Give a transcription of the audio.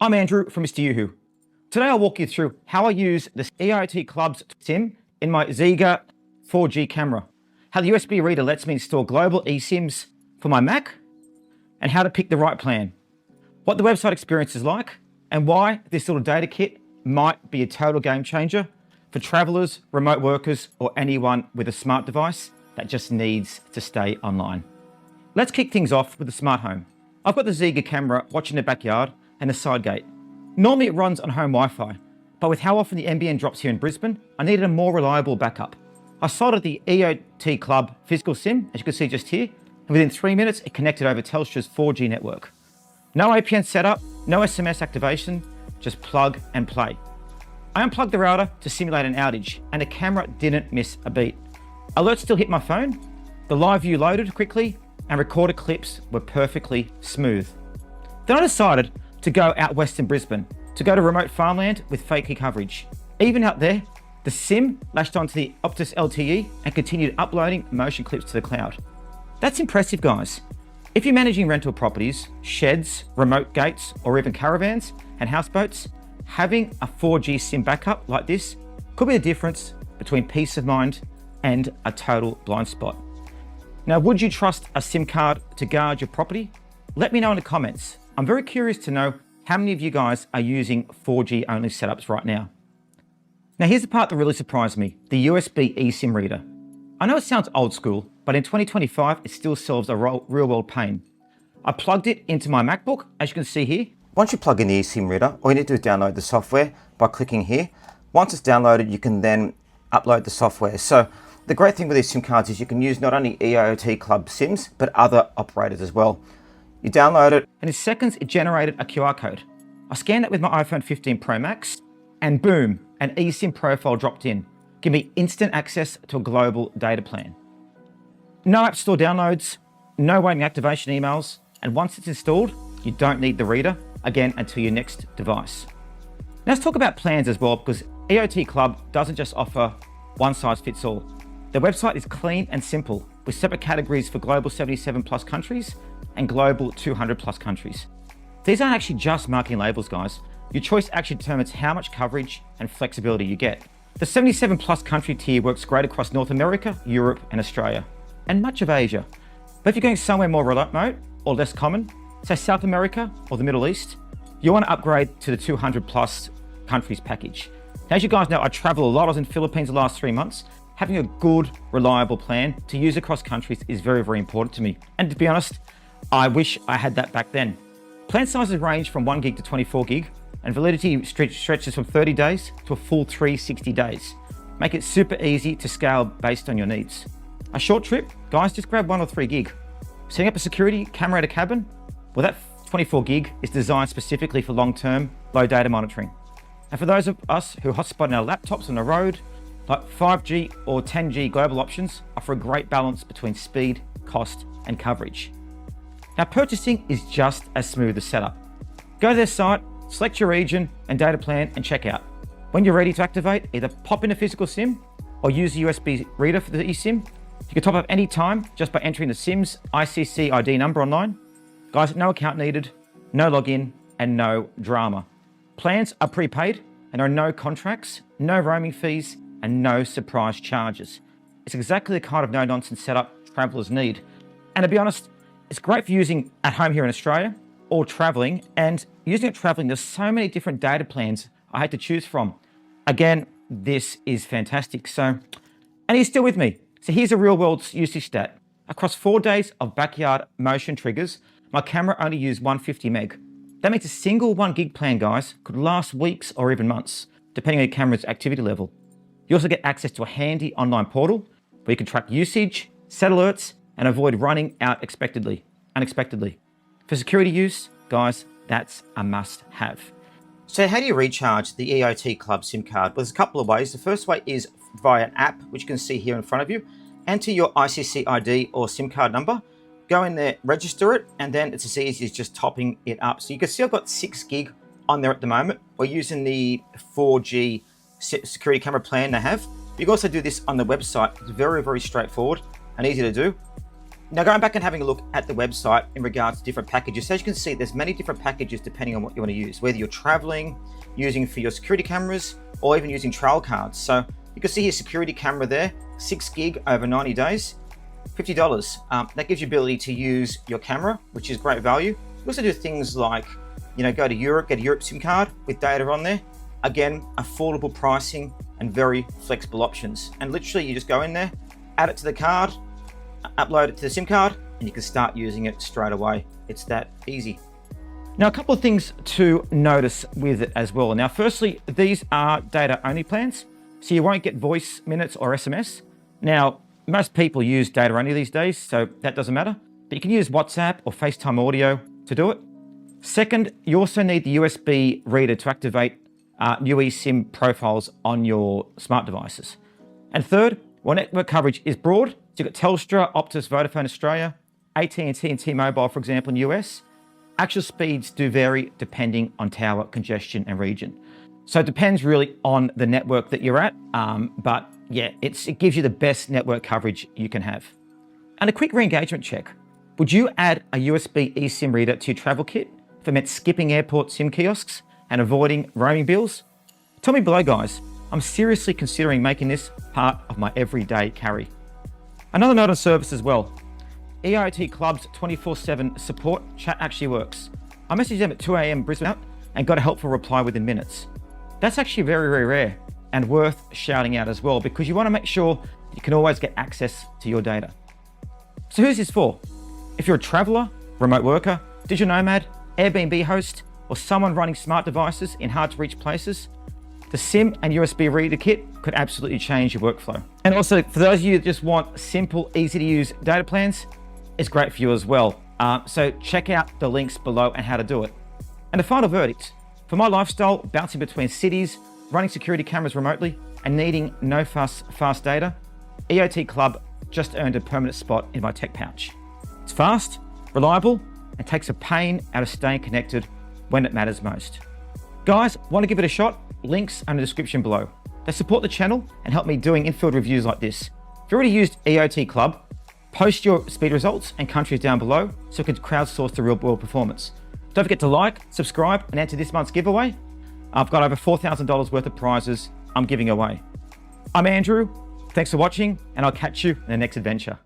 I'm Andrew from Mr. Yoo-Hoo. Today I'll walk you through how I use the EIOT Club's SIM in my Ziga 4G camera, how the USB reader lets me install global eSIMs for my Mac, and how to pick the right plan, what the website experience is like, and why this little data kit might be a total game changer for travelers, remote workers, or anyone with a smart device that just needs to stay online. Let's kick things off with the smart home. I've got the Ziga camera watching the backyard and the side gate. Normally it runs on home Wi-Fi, but with how often the NBN drops here in Brisbane, I needed a more reliable backup. I soldered the EIOT Club physical SIM, as you can see just here, and within 3 minutes it connected over Telstra's 4G network. No APN setup, no SMS activation, just plug and play. I unplugged the router to simulate an outage, and the camera didn't miss a beat. Alerts still hit my phone, the live view loaded quickly, and recorded clips were perfectly smooth. Then I decided to go out west in Brisbane, to go to remote farmland with 4G coverage. Even out there, the SIM lashed onto the Optus LTE and continued uploading motion clips to the cloud. That's impressive, guys. If you're managing rental properties, sheds, remote gates, or even caravans and houseboats, having a 4G SIM backup like this could be the difference between peace of mind and a total blind spot. Now, would you trust a SIM card to guard your property? Let me know in the comments. I'm very curious to know how many of you guys are using 4G only setups right now. Now, here's the part that really surprised me, the USB eSIM reader. I know it sounds old school, but in 2025, it still solves a real world pain. I plugged it into my MacBook, as you can see here. Once you plug in the eSIM reader, all you need to do is download the software by clicking here. Once it's downloaded, you can then upload the software. So the great thing with these SIM cards is you can use not only EIOT Club SIMs, but other operators as well. You download it, and in seconds, it generated a QR code. I scanned that with my iPhone 15 Pro Max, and boom, an eSIM profile dropped in. Give me instant access to a global data plan. No App Store downloads, no waiting activation emails, and once it's installed, you don't need the reader again until your next device. Now let's talk about plans as well, because EIOT Club doesn't just offer one size fits all. Their website is clean and simple, with separate categories for global 77 plus countries and global 200 plus countries. These aren't actually just marketing labels, guys. Your choice actually determines how much coverage and flexibility you get. The 77 plus country tier works great across North America, Europe, and Australia, and much of Asia. But if you're going somewhere more remote or less common, say South America or the Middle East, you want to upgrade to the 200 plus countries package. Now, as you guys know, I travel a lot. I was in the Philippines the last 3 months. Having a good, reliable plan to use across countries is very, very important to me. And to be honest, I wish I had that back then. Plan sizes range from 1 gig to 24 gig, and validity stretches from 30 days to a full 360 days. Make it super easy to scale based on your needs. A short trip, guys, just grab 1 or 3 gig. Setting up a security camera at a cabin, well, that 24 gig is designed specifically for long-term, low data monitoring. And for those of us who hotspot our laptops on the road, like 5G or 10G global options offer a great balance between speed, cost, and coverage. Now, purchasing is just as smooth as setup. Go to their site, select your region and data plan, and check out. When you're ready to activate, either pop in a physical SIM or use the USB reader for the eSIM. You can top up any time just by entering the SIM's ICC ID number online. Guys, no account needed, no login, and no drama. Plans are prepaid, and there are no contracts, no roaming fees, and no surprise charges. It's exactly the kind of no-nonsense setup travelers need. And to be honest, it's great for using at home here in Australia or traveling. And using it traveling, there's so many different data plans I had to choose from. Again, this is fantastic. And you're still with me. So here's a real world usage stat. Across 4 days of backyard motion triggers, my camera only used 150 meg. That means a single 1 gig plan, guys, could last weeks or even months, depending on your camera's activity level. You also get access to a handy online portal where you can track usage, set alerts, and avoid running out unexpectedly. For security use, guys, that's a must-have. So how do you recharge the EIOT Club SIM card? Well, there's a couple of ways. The first way is via an app, which you can see here in front of you. Enter your ICC ID or SIM card number. Go in there, register it, and then it's as easy as just topping it up. So you can see I've got 6 gig on there at the moment. We're using the 4G security camera plan they have. You can also do this on the website. It's very, very straightforward and easy to do. Now going back and having a look at the website in regards to different packages, so as you can see, there's many different packages depending on what you want to use, whether you're traveling, using for your security cameras, or even using trail cards. So you can see here security camera there, 6 gig over 90 days, $50. That gives you ability to use your camera, which is great value. You also do things like, go to Europe, get a Europe SIM card with data on there. Again, affordable pricing and very flexible options. And literally you just go in there, add it to the card, upload it to the SIM card, and you can start using it straight away. It's that easy. Now, a couple of things to notice with it as well. Now, firstly, these are data only plans, so you won't get voice minutes or SMS. Now, most people use data only these days, so that doesn't matter, but you can use WhatsApp or FaceTime audio to do it. Second, you also need the USB reader to activate new eSIM profiles on your smart devices. And third, while network coverage is broad, so you've got Telstra, Optus, Vodafone Australia, AT&T and T-Mobile, for example, in the US. Actual speeds do vary depending on tower congestion and region. So it depends really on the network that you're at. But yeah, it gives you the best network coverage you can have. And a quick re-engagement check. Would you add a USB eSIM reader to your travel kit if it meant skipping airport SIM kiosks and avoiding roaming bills? Tell me below, guys. I'm seriously considering making this part of my everyday carry. Another note on service as well. EIOT Club's 24/7 support chat actually works. I messaged them at 2 a.m. Brisbane and got a helpful reply within minutes. That's actually very, very rare and worth shouting out as well, because you want to make sure you can always get access to your data. So who's this for? If you're a traveler, remote worker, digital nomad, Airbnb host, or someone running smart devices in hard to reach places, the SIM and USB reader kit could absolutely change your workflow. And also, for those of you that just want simple, easy to use data plans, it's great for you as well. So check out the links below and how to do it. And the final verdict, for my lifestyle, bouncing between cities, running security cameras remotely, and needing no fuss, fast data, EIOT Club just earned a permanent spot in my tech pouch. It's fast, reliable, and takes the pain out of staying connected when it matters most. Guys, want to give it a shot? Links in the description below. They support the channel and help me doing in-field reviews like this. If you already used EIOT Club, post your speed results and countries down below so we can crowdsource the real world performance. Don't forget to like, subscribe, and enter this month's giveaway. I've got over $4,000 worth of prizes I'm giving away. I'm Andrew. Thanks for watching, and I'll catch you in the next adventure.